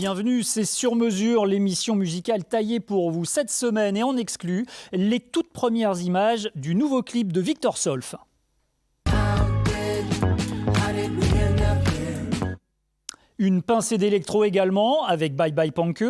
bienvenue, c'est Sur Mesure, l'émission musicale taillée pour vous cette semaine et en exclu, les toutes premières images du nouveau clip de Victor Solf. Une pincée d'électro également avec Bye Bye Panke.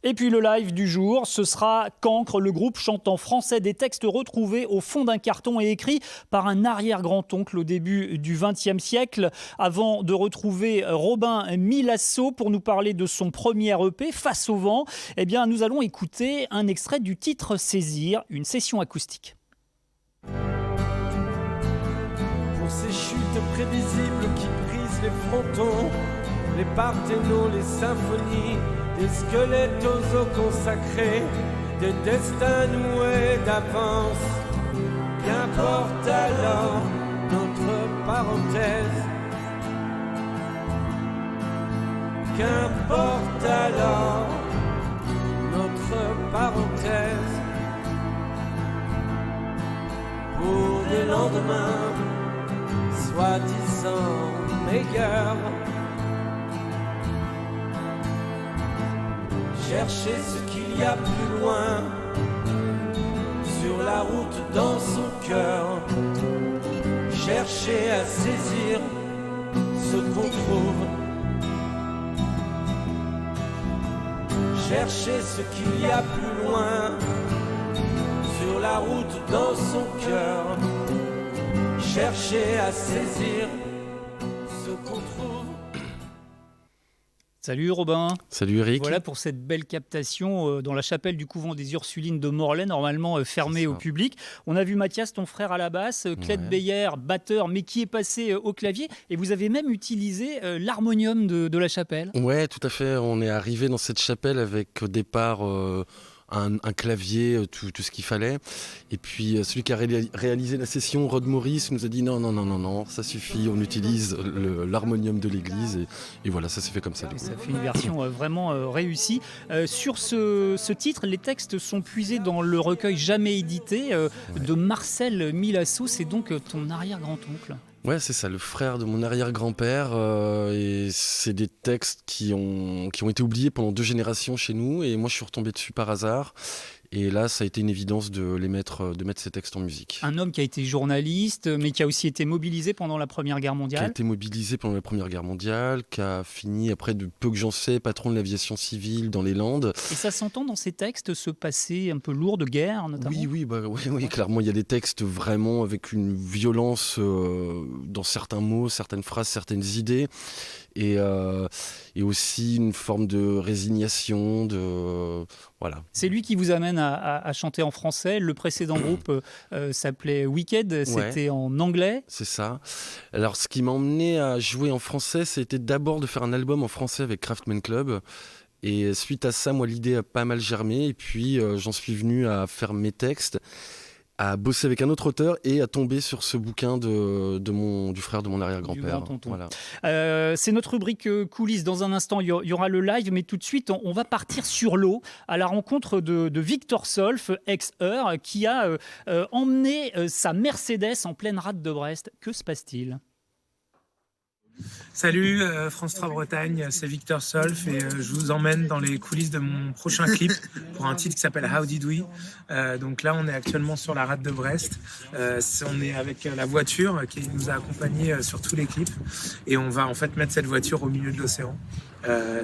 Et puis le live du jour, ce sera Cancre, le groupe chante en français des textes retrouvés au fond d'un carton et écrits par un arrière-grand-oncle au début du XXe siècle, avant de retrouver Robin Milasso pour nous parler de son premier EP, Face au vent. Eh bien, nous allons écouter un extrait du titre Saisir, une session acoustique. Pour ces chutes prévisibles qui brisent les frontons, les parthénos, les symphonies, des squelettes aux os consacrés, des destins noués d'avance. Qu'importe alors notre parenthèse, qu'importe alors notre parenthèse, pour des lendemains soi-disant meilleurs. Chercher ce qu'il y a plus loin, sur la route dans son cœur. Chercher à saisir ce qu'on trouve. Chercher ce qu'il y a plus loin, sur la route dans son cœur. Chercher à saisir ce qu'on trouve. Salut Robin. Salut Eric. Voilà pour cette belle captation dans la chapelle du couvent des Ursulines de Morlaix, normalement fermée au public. On a vu Mathias, ton frère, à la basse, Cled Beyer, batteur, mais qui est passé au clavier. Et vous avez même utilisé l'harmonium de la chapelle. Ouais, tout à fait. On est arrivé dans cette chapelle avec au départ un clavier, tout ce qu'il fallait. Et puis celui qui a réalisé la session, Rod Morris, nous a dit non, ça suffit, on utilise l'harmonium de l'église. Et voilà, ça s'est fait comme ça. Ça fait une version vraiment réussie. Sur ce titre, les textes sont puisés dans le recueil Jamais édité de Marcel Milasso. C'est donc ton arrière-grand-oncle. Ouais, c'est ça, le frère de mon arrière-grand-père. Et c'est des textes qui ont été oubliés pendant 2 générations chez nous. Et moi, je suis retombé dessus par hasard. Et là, ça a été une évidence de mettre ces textes en musique. Un homme qui a été journaliste, mais qui a aussi été mobilisé pendant la Première Guerre mondiale. Qui a été mobilisé pendant la Première Guerre mondiale, qui a fini, après de peu que j'en sais, patron de l'aviation civile dans les Landes. Et ça s'entend dans ces textes, ce passé un peu lourd de guerre, notamment. Oui, clairement, il y a des textes vraiment avec une violence dans certains mots, certaines phrases, certaines idées. Et aussi une forme de résignation, voilà. C'est lui qui vous amène à chanter en français. Le précédent groupe s'appelait Wicked, c'était en anglais. C'est ça. Alors, ce qui m'a emmené à jouer en français, c'était d'abord de faire un album en français avec Kraftman Club. Et suite à ça, moi, l'idée a pas mal germé. Et puis, j'en suis venu à faire mes textes, à bosser avec un autre auteur et à tomber sur ce bouquin du frère de mon arrière-grand-père. Voilà. C'est notre rubrique coulisses. Dans un instant, il y aura le live, mais tout de suite, on va partir sur l'eau à la rencontre de Victor Solf, ex-Heur, qui a emmené sa Mercedes en pleine rade de Brest. Que se passe-t-il ? Salut France 3 Bretagne, c'est Victor Solf et je vous emmène dans les coulisses de mon prochain clip pour un titre qui s'appelle How Did We. Donc là on est actuellement sur la rade de Brest, on est avec la voiture qui nous a accompagnés sur tous les clips et on va en fait mettre cette voiture au milieu de l'océan.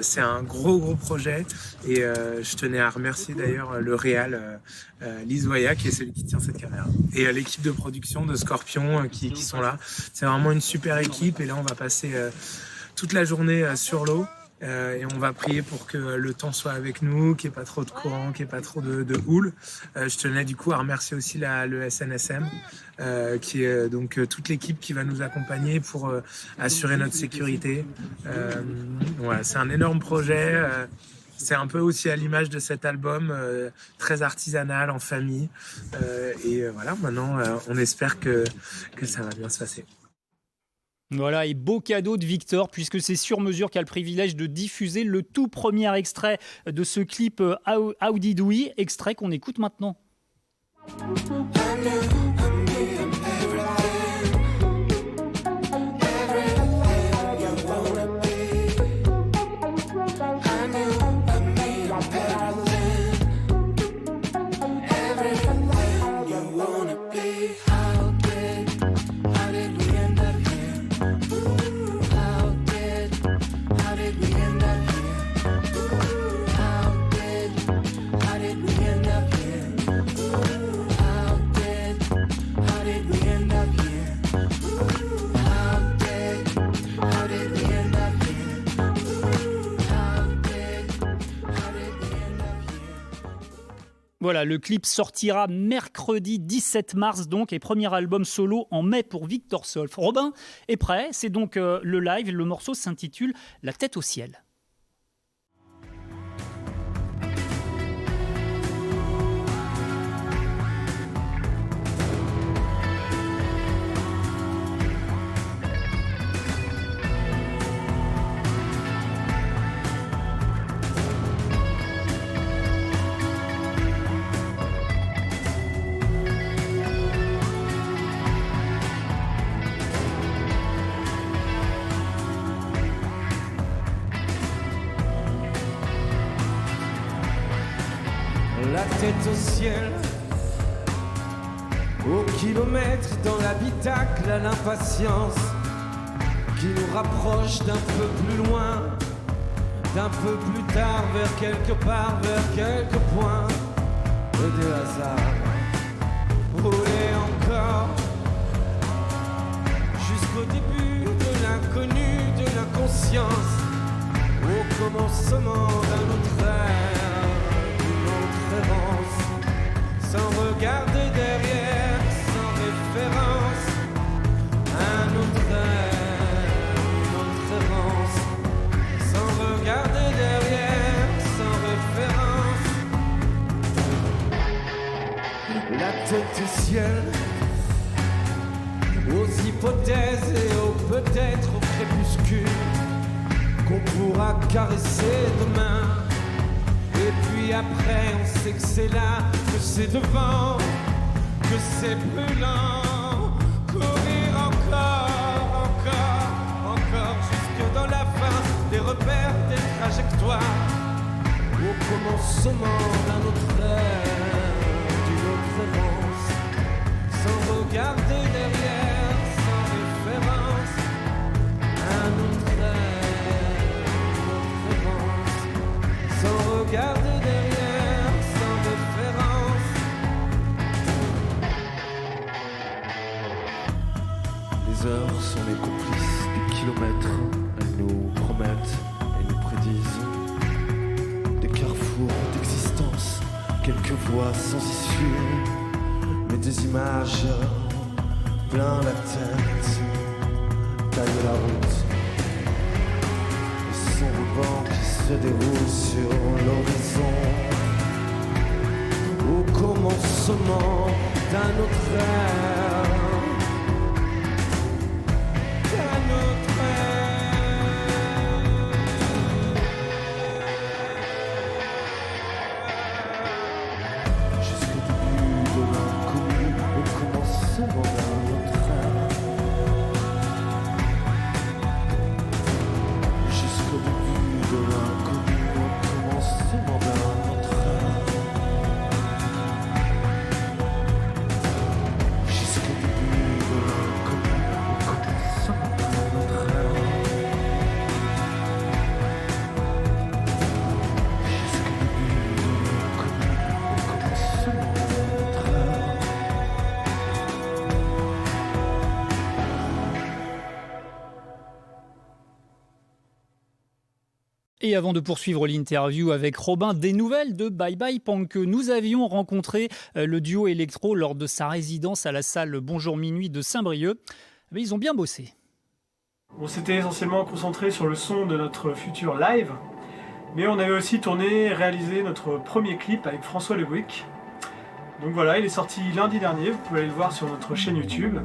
C'est un gros projet et je tenais à remercier d'ailleurs le réal Lise Voya qui est celui qui tient cette caméra et l'équipe de production de Scorpion qui sont là. C'est vraiment une super équipe et là on va passer toute la journée sur l'eau et on va prier pour que le temps soit avec nous, qu'il n'y ait pas trop de courant, qu'il n'y ait pas trop de houle. Je tenais du coup à remercier aussi le SNSM qui est donc toute l'équipe qui va nous accompagner pour assurer notre sécurité. Voilà, c'est un énorme projet. C'est un peu aussi à l'image de cet album, très artisanal, en famille. Et voilà, maintenant, on espère que ça va bien se passer. Voilà, et beau cadeau de Victor, puisque c'est Sur Mesure qui a le privilège de diffuser le tout premier extrait de ce clip How Did We, extrait qu'on écoute maintenant. Voilà, le clip sortira mercredi 17 mars donc, et premier album solo en mai pour Victor Solf. Robin est prêt, c'est donc le live, le morceau s'intitule « La tête au ciel ». La tête au ciel, au kilomètre dans l'habitacle, à l'impatience qui nous rapproche d'un peu plus loin, d'un peu plus tard, vers quelque part, vers quelques points, et de hasard, rouler encore jusqu'au début de l'inconnu, de l'inconscience, au commencement d'un autre ère, d'une autre errance, sans regarder derrière, sans référence, un autre ère, une autre errance, sans regarder derrière, sans référence, la tête au ciel, aux hypothèses et aux peut-être au crépuscule qu'on pourra caresser demain. Et puis après on sait que c'est là, que c'est devant, que c'est brûlant. Courir encore, encore, encore, jusque dans la fin des repères, des trajectoires, au commencement d'un autre ère, d'une autre errance, sans regarder derrière, sans référence, un autre ère, une autre errance, sans regarder derrière, sans référence. Les heures sont les complices du kilomètre. Elles nous promettent et nous prédisent des carrefours d'existence, quelques voies sans issue, mais des images plein la tête, taille la route, et son ruban qui se déroule sur l'horizon, au commencement d'un autre ère. Et avant de poursuivre l'interview avec Robin, des nouvelles de Bye Bye Punk. Nous avions rencontré le duo électro lors de sa résidence à la salle Bonjour Minuit de Saint-Brieuc. Mais ils ont bien bossé. On s'était essentiellement concentré sur le son de notre futur live, mais on avait aussi tourné et réalisé notre premier clip avec François Le Gouic. Donc voilà, il est sorti lundi dernier, vous pouvez aller le voir sur notre chaîne YouTube.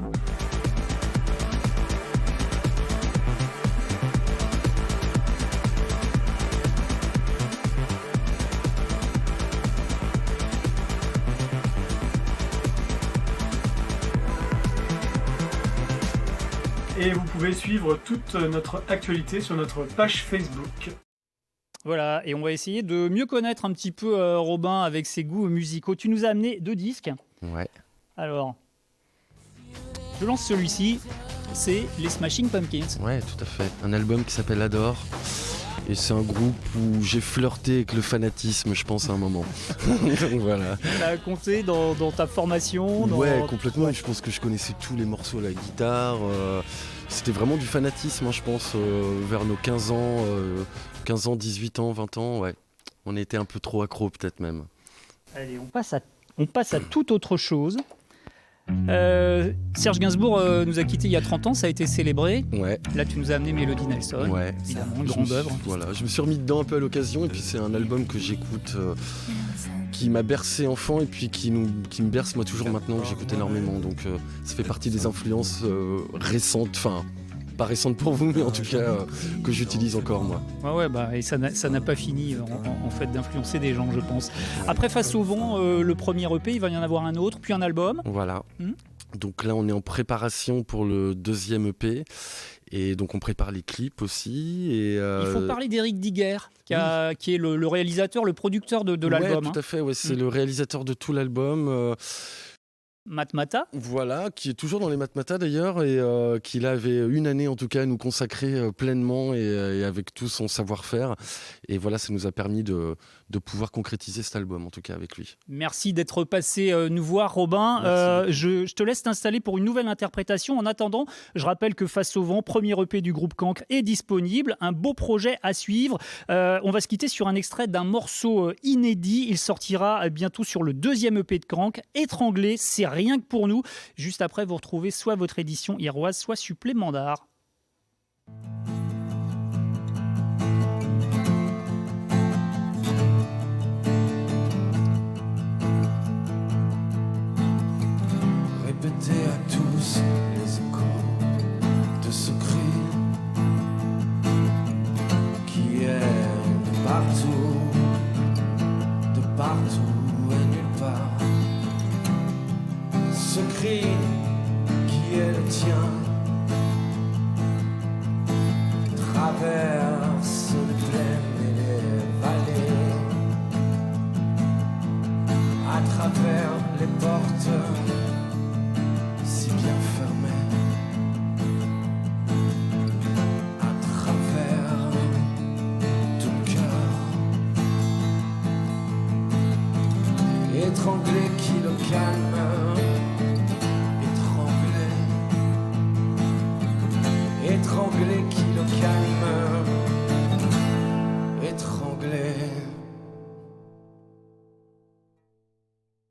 Et vous pouvez suivre toute notre actualité sur notre page Facebook. Voilà, et on va essayer de mieux connaître un petit peu Robin avec ses goûts musicaux. Tu nous as amené 2 disques. Ouais. Alors, je lance celui-ci, c'est les Smashing Pumpkins. Ouais, tout à fait. Un album qui s'appelle Adore. Et c'est un groupe où j'ai flirté avec le fanatisme, je pense, à un moment. Donc voilà. Ça a compté dans ta formation Ouais, complètement. Je pense que je connaissais tous les morceaux à la guitare. C'était vraiment du fanatisme, hein, je pense, vers nos 15 ans, 18 ans, 20 ans, ouais. On était un peu trop accro, peut-être même. Allez, on passe à toute autre chose. Serge Gainsbourg nous a quittés il y a 30 ans, ça a été célébré. Ouais. Là, tu nous as amené Mélodie Nelson, Ouais. évidemment, une grande œuvre. Voilà, je me suis remis dedans un peu à l'occasion et puis c'est un album que j'écoute qui m'a bercé enfant et puis qui me berce moi toujours maintenant, que j'écoute énormément. Donc ça fait partie des influences récentes, enfin pas récentes pour vous mais en tout cas que j'utilise encore moi. Ouais, et ça n'a pas fini en fait d'influencer des gens, je pense. Après Face au vent, le premier EP, il va y en avoir un autre, puis un album. Voilà. Donc là on est en préparation pour le deuxième EP. Et donc on prépare les clips aussi. Et il faut parler d'Éric Diguer, qui est le réalisateur, le producteur de l'album. Oui, tout à fait. Ouais, c'est le réalisateur de tout l'album. Matmata. Voilà, qui est toujours dans les Matmata d'ailleurs, et qui là avait une année en tout cas à nous consacrer pleinement et avec tout son savoir-faire. Et voilà, ça nous a permis de pouvoir concrétiser cet album en tout cas avec lui. Merci d'être passé nous voir, Robin. Je te laisse t'installer pour une nouvelle interprétation. En attendant, je rappelle que Face au vent, premier EP du groupe Cancre, est disponible. Un beau projet à suivre. On va se quitter sur un extrait d'un morceau inédit. Il sortira bientôt sur le deuxième EP de Cancre, Étranglé, c'est rien que pour nous. Juste après, vous retrouvez soit votre édition iroise, soit supplément d'art. Répétez à tous les échos de ce cri qui est de partout et nulle part. Ce cri qui est le tien traverse les plaines et les vallées, à travers les portes si bien fermées, à travers ton cœur étranglé qui le calme. Étranglé qui le calme.